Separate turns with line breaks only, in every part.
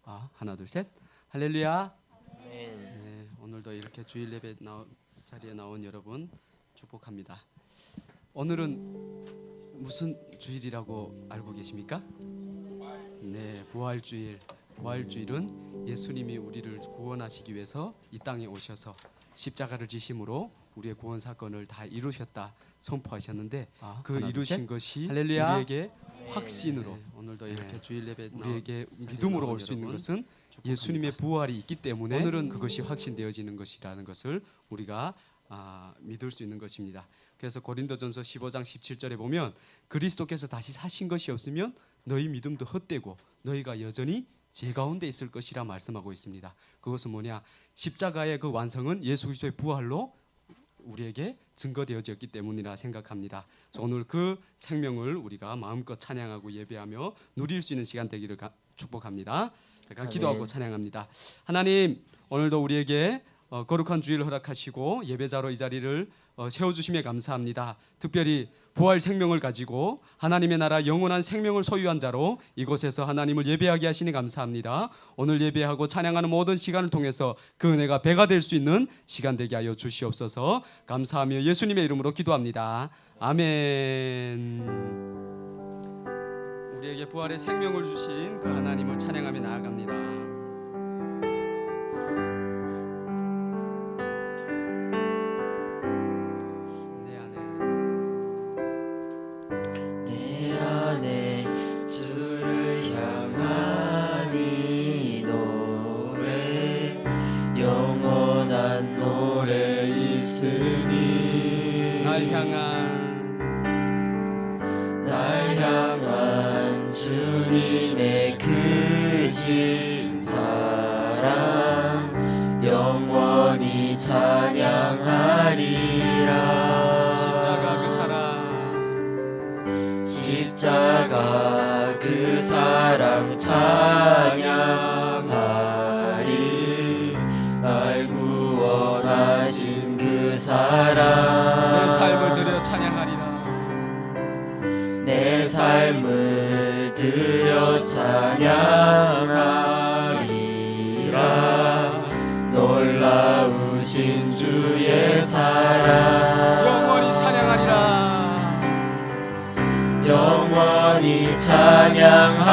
하나 둘 셋. 할렐루야.
아멘.
오늘도 이렇게 주일 예배 자리에 나온 여러분 축복합니다. 오늘은 무슨 주일이라고 알고 계십니까? 네, 부활주일. 부활주일은 예수님이 우리를 구원하시기 위해서 이 땅에 오셔서 십자가를 지심으로 우리의 구원 사건을 다 이루셨다 선포하셨는데 그 이루신 것이
할렐루야.
우리에게 확신으로 오늘도 이렇게 주일 예배 우리에게 믿음으로 올 수 있는 것은 예수님의 부활이 있기 때문에 오늘은 그것이 확신되어지는 것이라는 것을 우리가 믿을 수 있는 것입니다. 그래서 고린도전서 15장 17절에 보면 그리스도께서 다시 사신 것이 없으면 너희 믿음도 헛되고 너희가 여전히 죄 가운데 있을 것이라 말씀하고 있습니다. 그것은 뭐냐? 십자가의 그 완성은 예수 그리스도의 부활로 우리에게 증거되어졌기 때문이라 생각합니다. 그래서 오늘 그 생명을 우리가 마음껏 찬양하고 예배하며 누릴 수 있는 시간 되기를 축복합니다. 잠깐 기도하고 찬양합니다. 하나님, 오늘도 우리에게 거룩한 주일을 허락하시고 예배자로 이 자리를 세워주심에 감사합니다. 특별히 부활 생명을 가지고 하나님의 나라 영원한 생명을 소유한 자로 이곳에서 하나님을 예배하게 하시니 감사합니다. 오늘 예배하고 찬양하는 모든 시간을 통해서 그 은혜가 배가 될 수 있는 시간 되게 하여 주시옵소서. 감사하며 예수님의 이름으로 기도합니다. 아멘. 우리에게 부활의 생명을 주신 그 하나님을 찬양하며 나아갑니다.
날 향한 주님의 크신 사랑 영원히 찬양하리라. 십자가 그 사랑 찬양하리. 날 구원하신 그 사랑
내 삶을 들여 찬양하리라.
내 삶을 들여 찬양하리라. 놀라우신 주의 사랑
영원히 찬양하리라.
영원히 찬양하리라.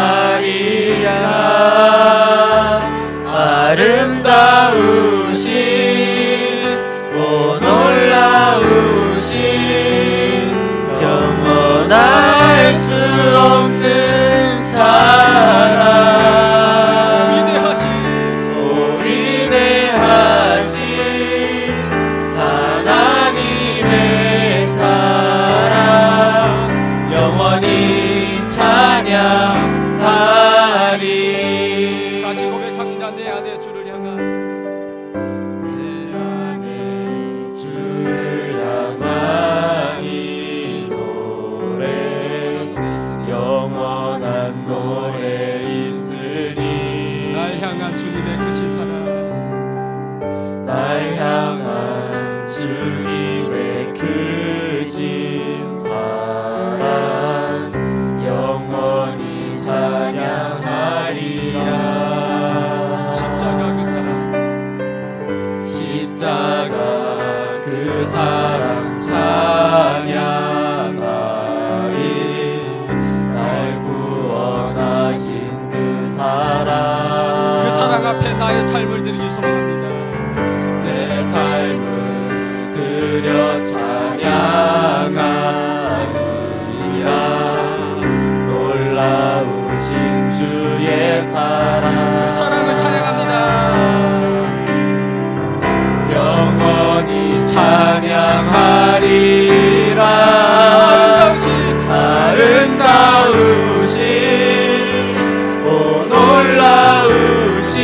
아름다우신 오 놀라우신 영원할 수 없는 사랑 오 위대하신 하나님의 사랑 영원히 찬양하리.
다시 고백합니다. 내 안에 주를 향한
영원한 노래 있으니
날 향한 주님의 크신 사랑
날 향한 주님의 크신 사랑 영원히 찬양하리라.
십자가 그 사랑
십자가 그 사랑 찬양하리.
그 사랑 앞에 나의 삶을 드리기 소망합니다.
내 삶을 드려 찬양하리라. 놀라우신 주의 사랑
그 사랑을 찬양합니다.
영원히 찬양하리라. 아름다우신 놀라우신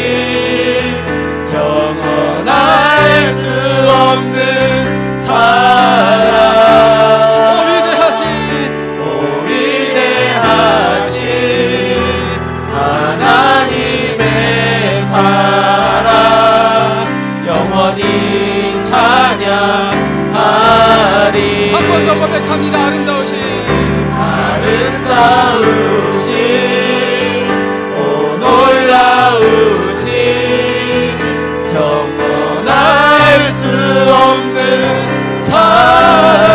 영원할 수 없는 사랑 오 위대하신 하나님의 사랑 영원히 찬양하리.
한 번 더 고백합니다. 아름다우신
놀라우 사랑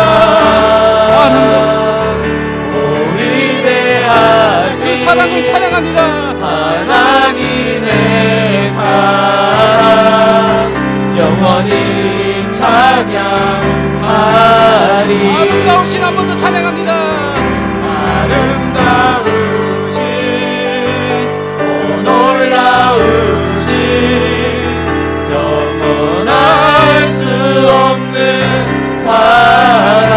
오 위대하신
그 사랑을 찬양합니다.
하나님의 사랑 영원히 찬양하리.
아름다우신 한 번 더 찬양합니다.
아름다우신 오 놀라우신 영원할 수 없는 사랑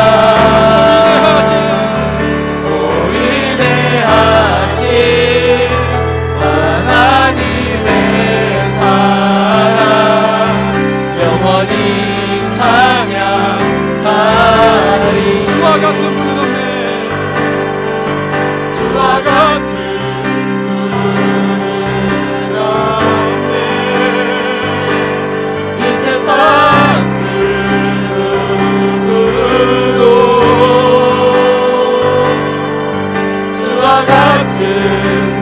오 위대하신 하나님의 사랑 영원히 찬양하리.
주와 같은 분은 없네.
주와 같은 분은 없네. 이 세상 그 누구도 주와 같은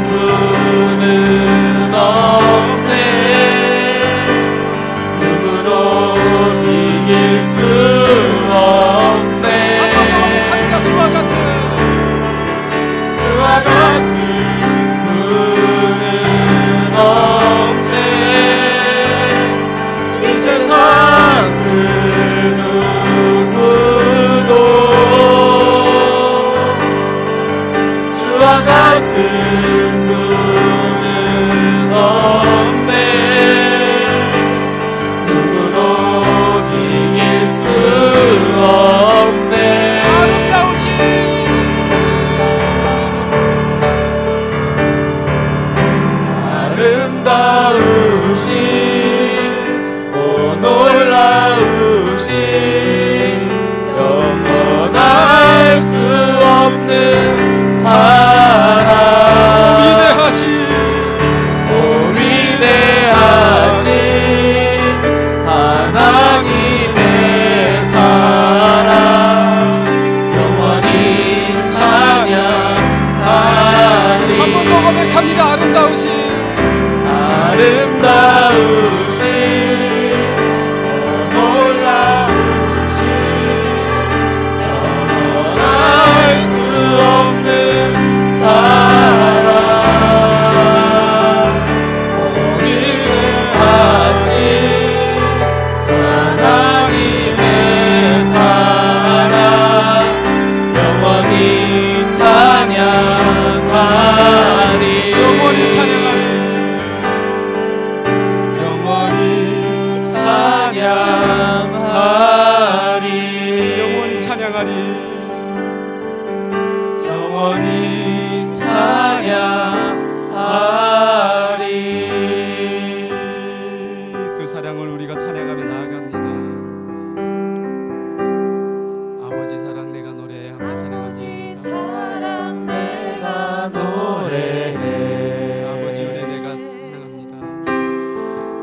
분은 없네. 누구도 비길 수 없네.
합니다. 주와 같은
주와 같은 분은 없네. 이 세상 그 누구도 주와 같은 분은 없네. 누구도 비길 수 없네.
아름다우신
아름다우신 오 놀라우신 영원할 수 없는 사랑
위대하신
오 위대하신 하나님의 사랑 영원히 찬양하리.
한 번 더 고백합니다. 아름다우신
아름다우신 오 놀라우신 영원할 수 없는 사랑 오 위대하신 하나님의 사랑 영원히 찬양하리.
영원히 찬양하리.
영원히 찬양하리.
영원히 찬양하리.
영원히 찬양하리.
그 사랑을 우리가 찬양하며 나아갑니다. 아버지 사랑 내가 노래해 함께 찬양합니다.
사랑 내가 노래해.
아버지 은혜 내가 찬양합니다.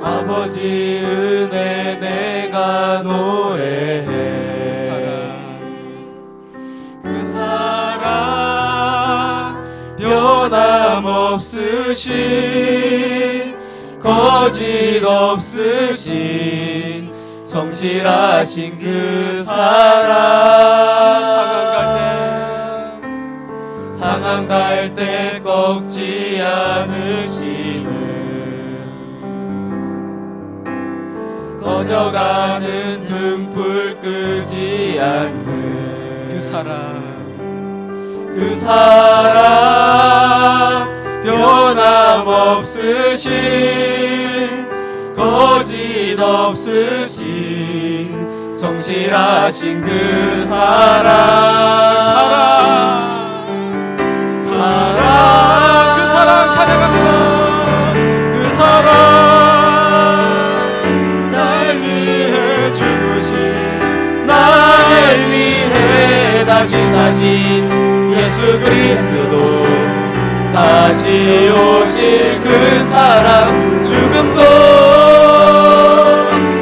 아버지 은혜 내가 노래해. 그 사랑 변함없으신 거짓 없으신 성실하신 그 사랑 상한 갈 때 꺾지 않으시는 꺼져가는 등불 끄지 않는
그 사랑
그 사랑 변함없으신 거짓 없으신 성실하신 그 사랑
그 사랑 찬양합니다.
그 사랑 날 위해 죽으신 날 위해 다시 사신 예수 그리스도 다시 오실 그 사랑 죽음도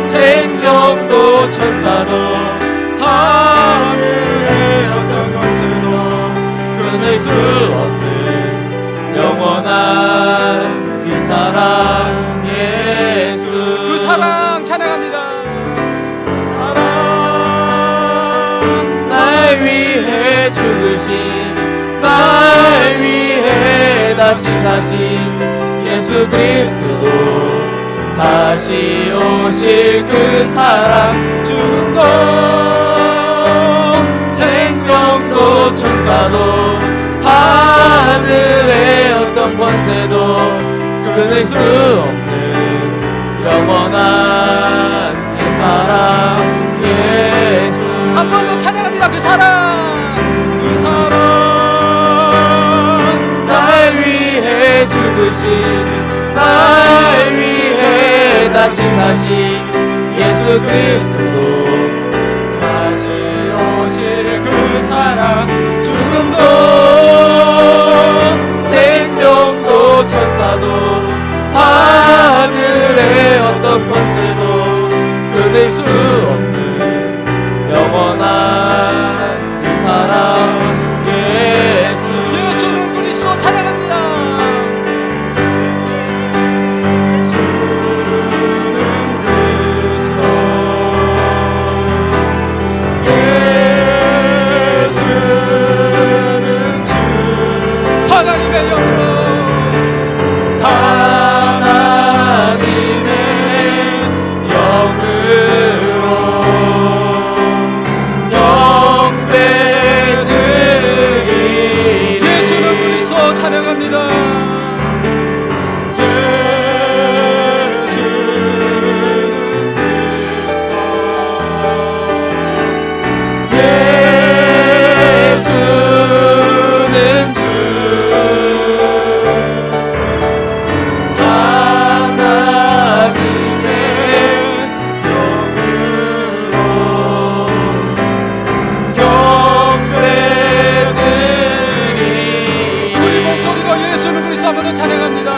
생명도 천사도 하늘의 어떤 권세도 끊을 수 없는 영원한 그 사랑 예수
그 사랑 찬양합니다.
사랑 죽으신 날 위해 다시 사신 예수 그리스도 다시 오실 그 사랑 죽음도 생명도 천사도 하늘의 어떤 권세도 끊을 수 없는 영원한 그 사랑 예수
한 번 더 찬양합니다. 그 사랑, 그 사랑.
날 위해 죽으신 날 위해 다시 사신 예수 그리스도 다시 오실 그 사랑 죽음도 생명도 천사도 하늘의 어떤 권세도 끊을 수 없는 영원한 그 사랑 예수
예수는 그리스도 찬양합니다. 하나님의 영으로
하나님의 영으로 경배드리리
예수는 그리스도 찬양합니다.
예수는 주 하나님의 영으로 경배드리리
우리 목소리로 예수는 그리스도 한번 더 찬양합니다.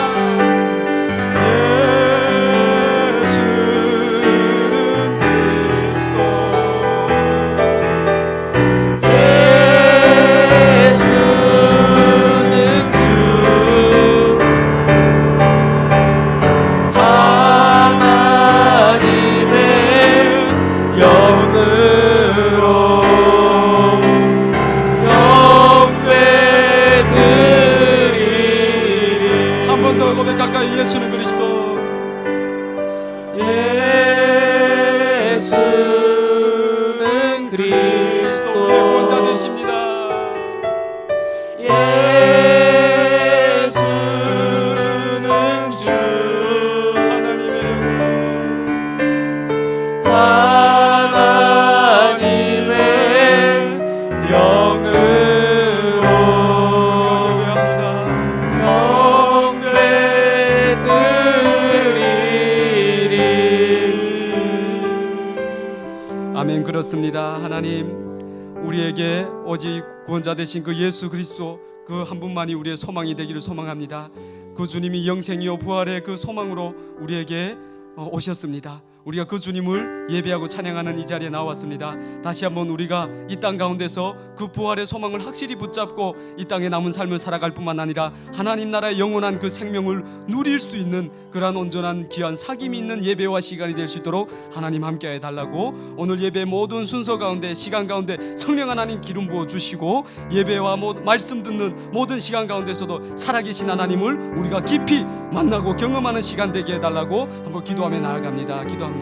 예수는 주 하나님의 영으로 경배드리리
한 번 더 고백할까요? 예수는 그리스도.
예수는
우리의
그리스도
구원자 되십니다.
예수는 주
하나님의 영으로
하나님의 영으로
예배합니다.
경배드리리
아멘. 그렇습니다. 하나님, 우리에게 오직 구원자 되신 그 예수 그리스도 그 한 분만이 우리의 소망이 되기를 소망합니다. 그 주님이 영생이요 부활의 그 소망으로 우리에게 오셨습니다. 우리가 그 주님을 예배하고 찬양하는 이 자리에 나왔습니다. 다시 한번 우리가 이 땅 가운데서 그 부활의 소망을 확실히 붙잡고 이 땅에 남은 삶을 살아갈 뿐만 아니라 하나님 나라의 영원한 그 생명을 누릴 수 있는 그러한 온전한 귀한 사귐이 있는 예배와 시간이 될 수 있도록 하나님 함께해 달라고, 오늘 예배 모든 순서 가운데 시간 가운데 성령 하나님 기름 부어 주시고 예배와 말씀 듣는 모든 시간 가운데서도 살아계신 하나님을 우리가 깊이 만나고 경험하는 시간 되게 해달라고 한번 기도하며 나아갑니다. 기도합니다.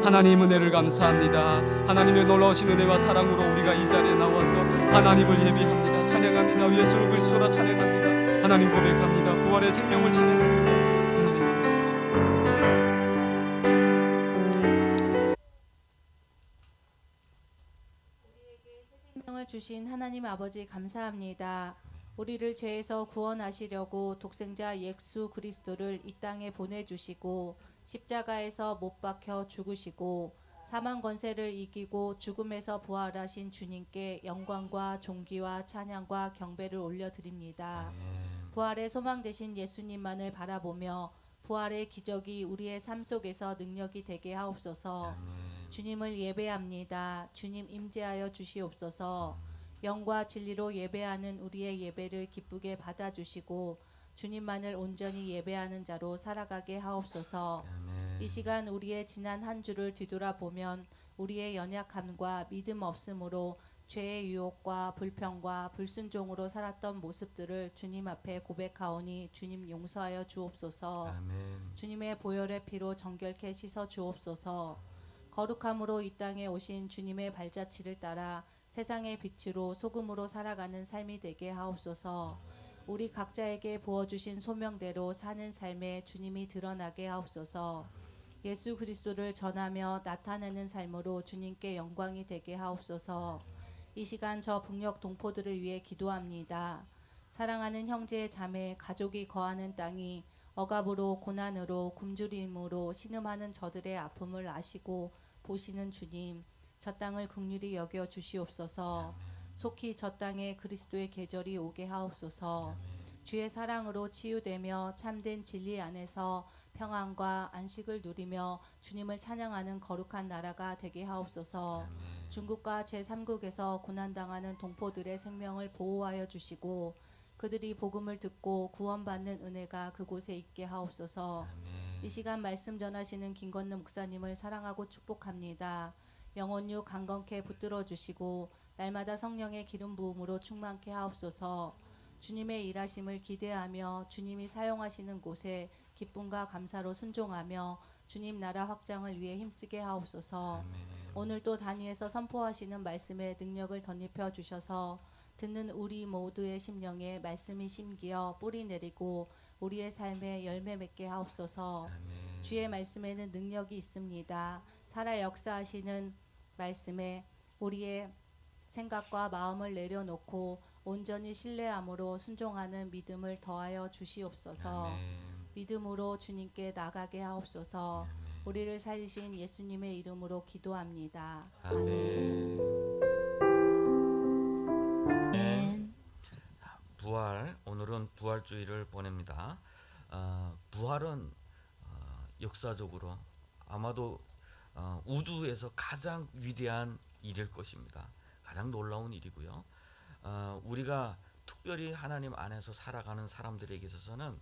하나님 은혜를 감사합니다. 하나님의 놀라우신 은혜와 사랑으로 우리가 이 자리에 나와서 하나님을 예배합니다. 찬양합니다. 예수는 그리스도라 찬양합니다. 하나님 고백합니다. 부활의 생명을 찬양합니다.
생명을 주신 하나님 아버지 감사합니다. 우리를 죄에서 구원하시려고 독생자 예수 그리스도를 이 땅에 보내주시고 십자가에서 못 박혀 죽으시고 사망 권세를 이기고 죽음에서 부활하신 주님께 영광과 존귀와 찬양과 경배를 올려드립니다. 부활의 소망 되신 예수님만을 바라보며 부활의 기적이 우리의 삶 속에서 능력이 되게 하옵소서. 주님을 예배합니다. 주님 임재하여 주시옵소서. 영과 진리로 예배하는 우리의 예배를 기쁘게 받아주시고 주님만을 온전히 예배하는 자로 살아가게 하옵소서. 이 시간 우리의 지난 한 주를 뒤돌아보면 우리의 연약함과 믿음 없음으로 죄의 유혹과 불평과 불순종으로 살았던 모습들을 주님 앞에 고백하오니 주님 용서하여 주옵소서.
아멘.
주님의 보혈의 피로 정결케 씻어 주옵소서. 거룩함으로 이 땅에 오신 주님의 발자취를 따라 세상의 빛으로 소금으로 살아가는 삶이 되게 하옵소서. 우리 각자에게 부어주신 소명대로 사는 삶에 주님이 드러나게 하옵소서. 예수 그리스도를 전하며 나타내는 삶으로 주님께 영광이 되게 하옵소서. 이 시간 저 북녘 동포들을 위해 기도합니다. 사랑하는 형제 자매 가족이 거하는 땅이 억압으로 고난으로 굶주림으로 신음하는 저들의 아픔을 아시고 보시는 주님, 저 땅을 긍휼히 여겨 주시옵소서. 속히 저 땅에 그리스도의 계절이 오게 하옵소서. 주의 사랑으로 치유되며 참된 진리 안에서 평안과 안식을 누리며 주님을 찬양하는 거룩한 나라가 되게 하옵소서. 중국과 제3국에서 고난당하는 동포들의 생명을 보호하여 주시고 그들이 복음을 듣고 구원받는 은혜가 그곳에 있게 하옵소서. 이 시간 말씀 전하시는 김건느 목사님을 사랑하고 축복합니다. 영혼유 강건케 붙들어 주시고 날마다 성령의 기름 부음으로 충만케 하옵소서. 주님의 일하심을 기대하며 주님이 사용하시는 곳에 기쁨과 감사로 순종하며 주님 나라 확장을 위해 힘쓰게 하옵소서. 오늘도 단위에서 선포하시는 말씀에 능력을 덧입혀 주셔서 듣는 우리 모두의 심령에 말씀이 심기어 뿌리 내리고 우리의 삶에 열매 맺게 하옵소서. 주의 말씀에는 능력이 있습니다. 살아 역사하시는 말씀에 우리의 생각과 마음을 내려놓고 온전히 신뢰함으로 순종하는 믿음을 더하여 주시옵소서. 믿음으로 주님께 나가게 하옵소서. 우리를 살리신 예수님의 이름으로 기도합니다.
아멘. 부활, 오늘은 부활주의를 보냅니다. 부활은 역사적으로 아마도 우주에서 가장 위대한 일일 것입니다. 가장 놀라운 일이고요. 우리가 특별히 하나님 안에서 살아가는 사람들에게 있어서는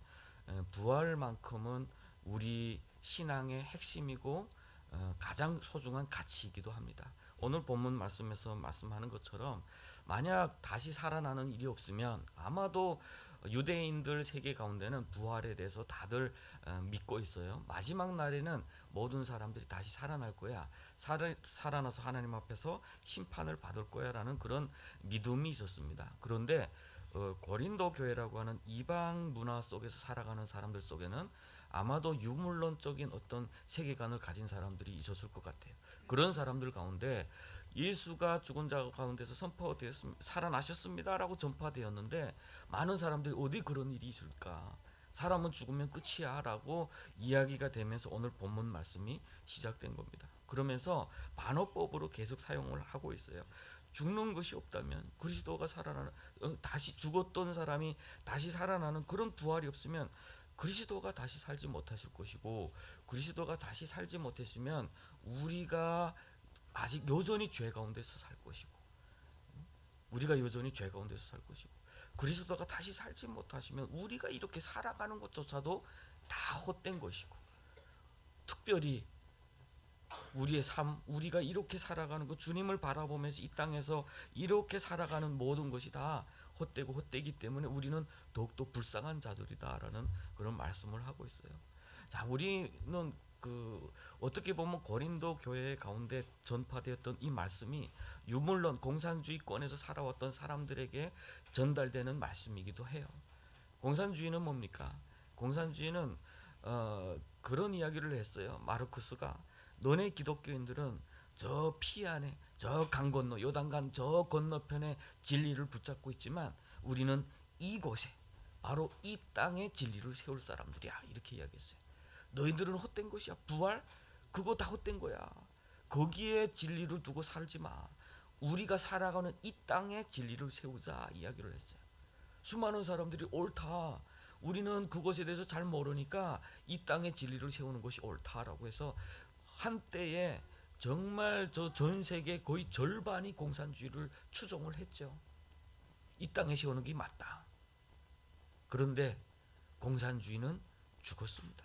부활만큼은 우리 신앙의 핵심이고 가장 소중한 가치이기도 합니다. 오늘 본문 말씀에서 말씀하는 것처럼 만약 다시 살아나는 일이 없으면 아마도 유대인들 세계 가운데는 부활에 대해서 다들 믿고 있어요. 마지막 날에는 모든 사람들이 다시 살아날 거야. 살아나서 하나님 앞에서 심판을 받을 거야라는 그런 믿음이 있었습니다. 그런데 고린도 교회라고 하는 이방 문화 속에서 살아가는 사람들 속에는 아마도 유물론적인 어떤 세계관을 가진 사람들이 있었을 것 같아요. 그런 사람들 가운데 예수가 죽은 자 가운데서 선포되었습니다. 살아나셨습니다라고 전파되었는데 많은 사람들이 어디 그런 일이 있을까? 사람은 죽으면 끝이야 라고 이야기가 되면서 오늘 본문 말씀이 시작된 겁니다. 그러면서 반어법으로 계속 사용을 하고 있어요. 죽는 것이 없다면 그리스도가 살아나는, 다시 죽었던 사람이 다시 살아나는 그런 부활이 없으면 그리스도가 다시 살지 못하실 것이고, 그리스도가 다시 살지 못했으면 우리가 아직 여전히 죄 가운데서 살 것이고, 우리가 여전히 죄 가운데서 살 것이고, 그리스도가 다시 살지 못하시면 우리가 이렇게 살아가는 것조차도 다 헛된 것이고, 특별히 우리의 삶, 우리가 이렇게 살아가는 것, 주님을 바라보면서 이 땅에서 이렇게 살아가는 모든 것이 다 헛되고 헛되기 때문에 우리는 더욱더 불쌍한 자들이다라는 그런 말씀을 하고 있어요. 자, 우리는 어떻게 보면 고린도 교회 가운데 전파되었던 이 말씀이 유물론 공산주의권에서 살아왔던 사람들에게 전달되는 말씀이기도 해요. 공산주의는 뭡니까? 공산주의는 그런 이야기를 했어요. 마르크스가 너네 기독교인들은 저 피 안에, 저 강 건너, 요단강 저 건너편에 진리를 붙잡고 있지만 우리는 이곳에, 바로 이 땅에 진리를 세울 사람들이야, 이렇게 이야기했어요. 너희들은 헛된 것이야. 부활? 그거 다 헛된 거야. 거기에 진리를 두고 살지 마. 우리가 살아가는 이 땅에 진리를 세우자, 이야기를 했어요. 수많은 사람들이 옳다, 우리는 그것에 대해서 잘 모르니까 이 땅에 진리를 세우는 것이 옳다라고 해서 한때에 정말 저 전 세계 거의 절반이 공산주의를 추종을 했죠. 이 땅에 세우는 게 맞다. 그런데 공산주의는 죽었습니다.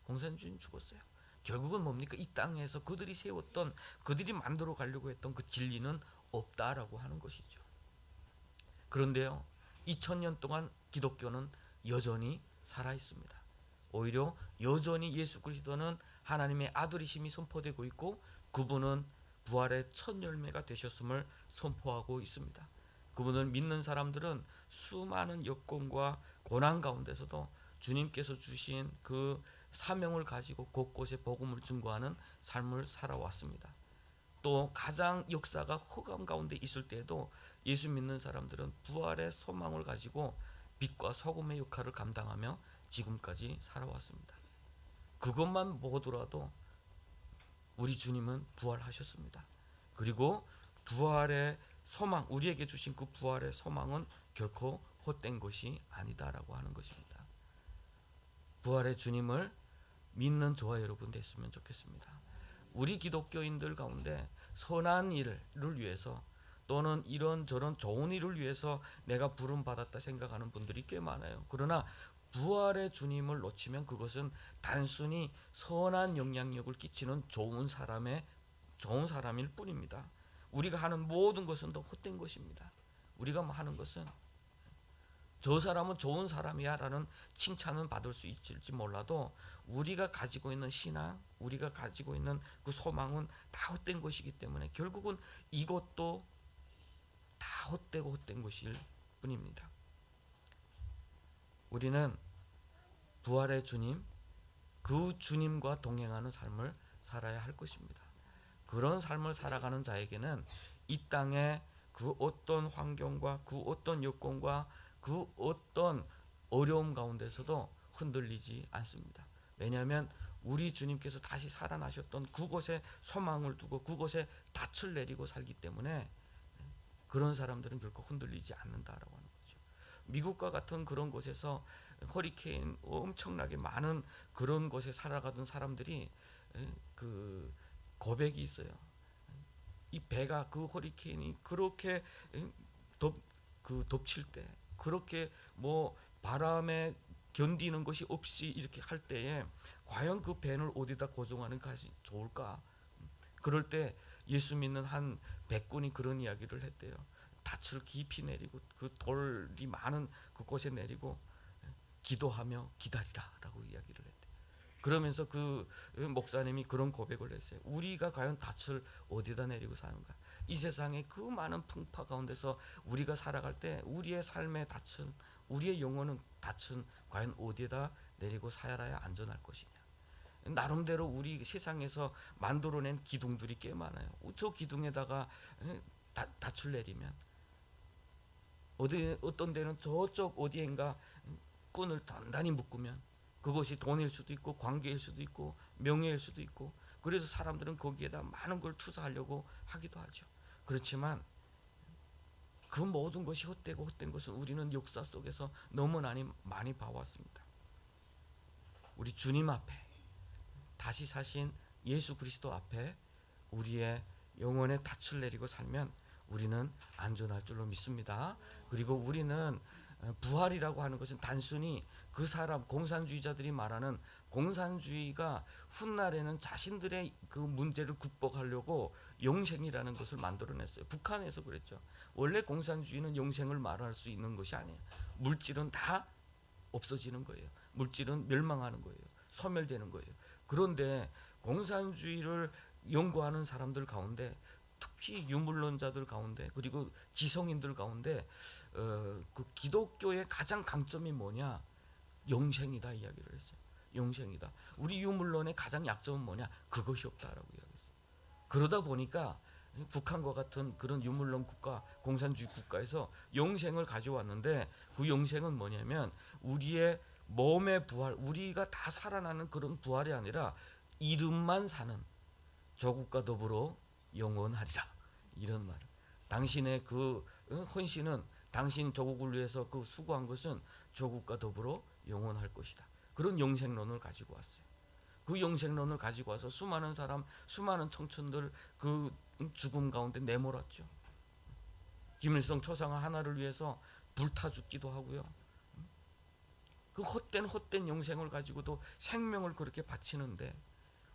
공산주의는 죽었어요. 결국은 뭡니까? 이 땅에서 그들이 세웠던, 그들이 만들어 가려고 했던 그 진리는 없다라고 하는 것이죠. 그런데요, 2000년 동안 기독교는 여전히 살아 있습니다. 오히려 여전히 예수 그리스도는 하나님의 아들이심이 선포되고 있고 그분은 부활의 첫 열매가 되셨음을 선포하고 있습니다. 그분을 믿는 사람들은 수많은 여건과 고난 가운데서도 주님께서 주신 그 사명을 가지고 곳곳에 복음을 증거하는 삶을 살아왔습니다. 또 가장 역사가 흑암 가운데 있을 때에도 예수 믿는 사람들은 부활의 소망을 가지고 빛과 소금의 역할을 감당하며 지금까지 살아왔습니다. 그것만 보더라도 우리 주님은 부활하셨습니다. 그리고 부활의 소망, 우리에게 주신 그 부활의 소망은 결코 헛된 것이 아니다라고 하는 것입니다. 부활의 주님을 믿는 저와 여러분 됐으면 좋겠습니다. 우리 기독교인들 가운데 선한 일을 위해서 또는 이런저런 좋은 일을 위해서 내가 부름받았다 생각하는 분들이 꽤 많아요. 그러나 부활의 주님을 놓치면 그것은 단순히 선한 영향력을 끼치는 좋은 사람일 뿐입니다. 우리가 하는 모든 것은 더 헛된 것입니다. 우리가 하는 것은 저 사람은 좋은 사람이야 라는 칭찬은 받을 수 있을지 몰라도 우리가 가지고 있는 신앙, 우리가 가지고 있는 그 소망은 다 헛된 것이기 때문에 결국은 이것도 다 헛되고 헛된 것일 뿐입니다. 우리는 부활의 주님, 그 주님과 동행하는 삶을 살아야 할 것입니다. 그런 삶을 살아가는 자에게는 이 땅에 그 어떤 환경과 그 어떤 여건과 그 어떤 어려움 가운데서도 흔들리지 않습니다. 왜냐하면 우리 주님께서 다시 살아나셨던 그곳에 소망을 두고 그곳에 닻을 내리고 살기 때문에 그런 사람들은 결코 흔들리지 않는다라고 하는 거죠. 미국과 같은 그런 곳에서 허리케인 엄청나게 많은 그런 곳에 살아가던 사람들이 그 고백이 있어요. 이 배가 그 허리케인이 그렇게 덮칠 때 그렇게 뭐 바람에 견디는 것이 없이 이렇게 할 때에 과연 그 배를 어디다 고정하는 것이 좋을까? 그럴 때 예수 믿는 한 백군이 그런 이야기를 했대요. 닻을 깊이 내리고 그 돌이 많은 그곳에 내리고 기도하며 기다리라라고 이야기를 했대요. 그러면서 그 목사님이 그런 고백을 했어요. 우리가 과연 닻을 어디다 내리고 사는가? 이 세상의 그 많은 풍파 가운데서 우리가 살아갈 때 우리의 삶의 닻은, 우리의 영혼은 닻은 과연 어디에다 내리고 살아야 안전할 것이냐? 나름대로 우리 세상에서 만들어낸 기둥들이 꽤 많아요. 저 기둥에다가 닻을 내리면 어떤 데는 저쪽 어디엔가 끈을 단단히 묶으면 그것이 돈일 수도 있고 관계일 수도 있고 명예일 수도 있고, 그래서 사람들은 거기에다 많은 걸 투자하려고 하기도 하죠. 그렇지만 그 모든 것이 헛되고 헛된 것은 우리는 역사 속에서 너무 많이 봐왔습니다. 우리 주님 앞에, 다시 사신 예수 그리스도 앞에 우리의 영혼의 닻을 내리고 살면 우리는 안전할 줄로 믿습니다. 그리고 우리는 부활이라고 하는 것은 단순히 그 사람, 공산주의자들이 말하는 공산주의가 훗날에는 자신들의 그 문제를 극복하려고 영생이라는 것을 만들어냈어요. 북한에서 그랬죠. 원래 공산주의는 영생을 말할 수 있는 것이 아니에요. 물질은 다 없어지는 거예요. 물질은 멸망하는 거예요. 소멸되는 거예요. 그런데 공산주의를 연구하는 사람들 가운데, 특히 유물론자들 가운데, 그리고 지성인들 가운데 그 기독교의 가장 강점이 뭐냐? 영생이다 이야기를 했어요. 영생이다. 우리 유물론의 가장 약점은 뭐냐? 그것이 없다라고 이야기했어요. 그러다 보니까 북한과 같은 그런 유물론 국가, 공산주의 국가에서 영생을 가져왔는데, 그 영생은 뭐냐면 우리의 몸의 부활, 우리가 다 살아나는 그런 부활이 아니라 이름만 사는 조국과 더불어 영원하리라, 이런 말. 당신의 그 헌신은, 당신 조국을 위해서 그 수고한 것은 조국과 더불어 영원할 것이다. 그런 영생론을 가지고 왔어요. 그 영생론을 가지고 와서 수많은 사람, 수많은 청춘들 그 죽음 가운데 내몰았죠. 김일성 초상화 하나를 위해서 불타 죽기도 하고요. 그 헛된 영생을 가지고도 생명을 그렇게 바치는데,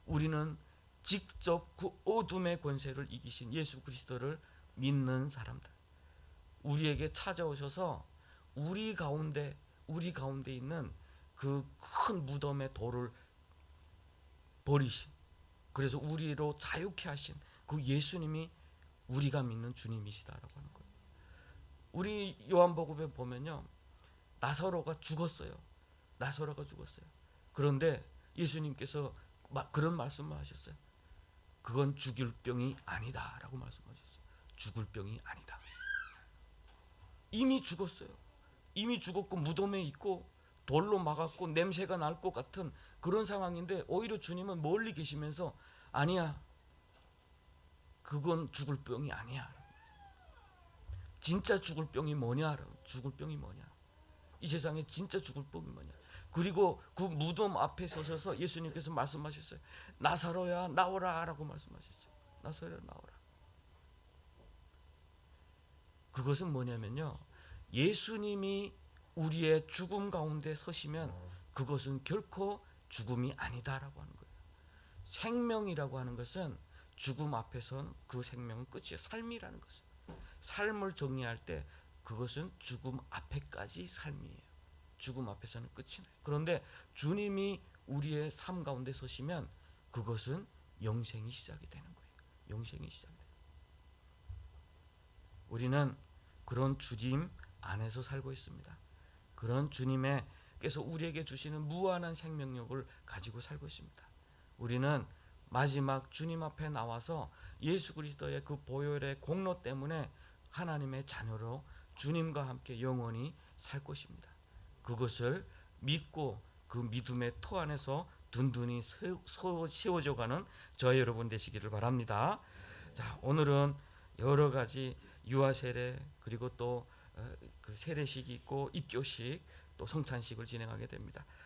우리는 직접 그 어둠의 권세를 이기신 예수 그리스도를 믿는 사람들, 우리에게 찾아오셔서 우리 가운데 있는 그 큰 무덤의 돌을 버리신, 그래서 우리로 자유케 하신 그 예수님이 우리가 믿는 주님이시다라고 하는 거예요. 우리 요한복음에 보면요, 나사로가 죽었어요. 그런데 예수님께서 그런 말씀을 하셨어요. 그건 죽일 병이 아니다라고 말씀하셨어요. 죽을 병이 아니다. 이미 죽었어요. 이미 죽었고 무덤에 있고 돌로 막았고 냄새가 날 것 같은 그런 상황인데, 오히려 주님은 멀리 계시면서 아니야, 그건 죽을 병이 아니야. 진짜 죽을 병이 뭐냐? 죽을 병이 뭐냐? 이 세상에 진짜 죽을 병이 뭐냐? 그리고 그 무덤 앞에 서셔서 예수님께서 말씀하셨어요. 나사로야 나오라 라고 말씀하셨어요. 나사로야 나오라. 그것은 뭐냐면요, 예수님이 우리의 죽음 가운데 서시면 그것은 결코 죽음이 아니다라고 하는 거예요. 생명이라고 하는 것은 죽음 앞에선 그 생명은 끝이에요. 삶이라는 것은, 삶을 정리할 때 그것은 죽음 앞에까지 삶이에요. 죽음 앞에서는 끝이 나요. 그런데 주님이 우리의 삶 가운데 서시면 그것은 영생이 시작이 되는 거예요. 영생이 시작돼요. 우리는 그런 주님 안에서 살고 있습니다. 그런 주님께서 우리에게 주시는 무한한 생명력을 가지고 살고 있습니다. 우리는 마지막 주님 앞에 나와서 예수 그리스도의 그 보혈의 공로 때문에 하나님의 자녀로 주님과 함께 영원히 살 것입니다. 그것을 믿고 그 믿음의 터 안에서 든든히 세워져가는 저희 여러분 되시기를 바랍니다. 자, 오늘은 여러 가지 유아 세례, 그리고 또 그 세례식이 있고 입교식, 또 성찬식을 진행하게 됩니다.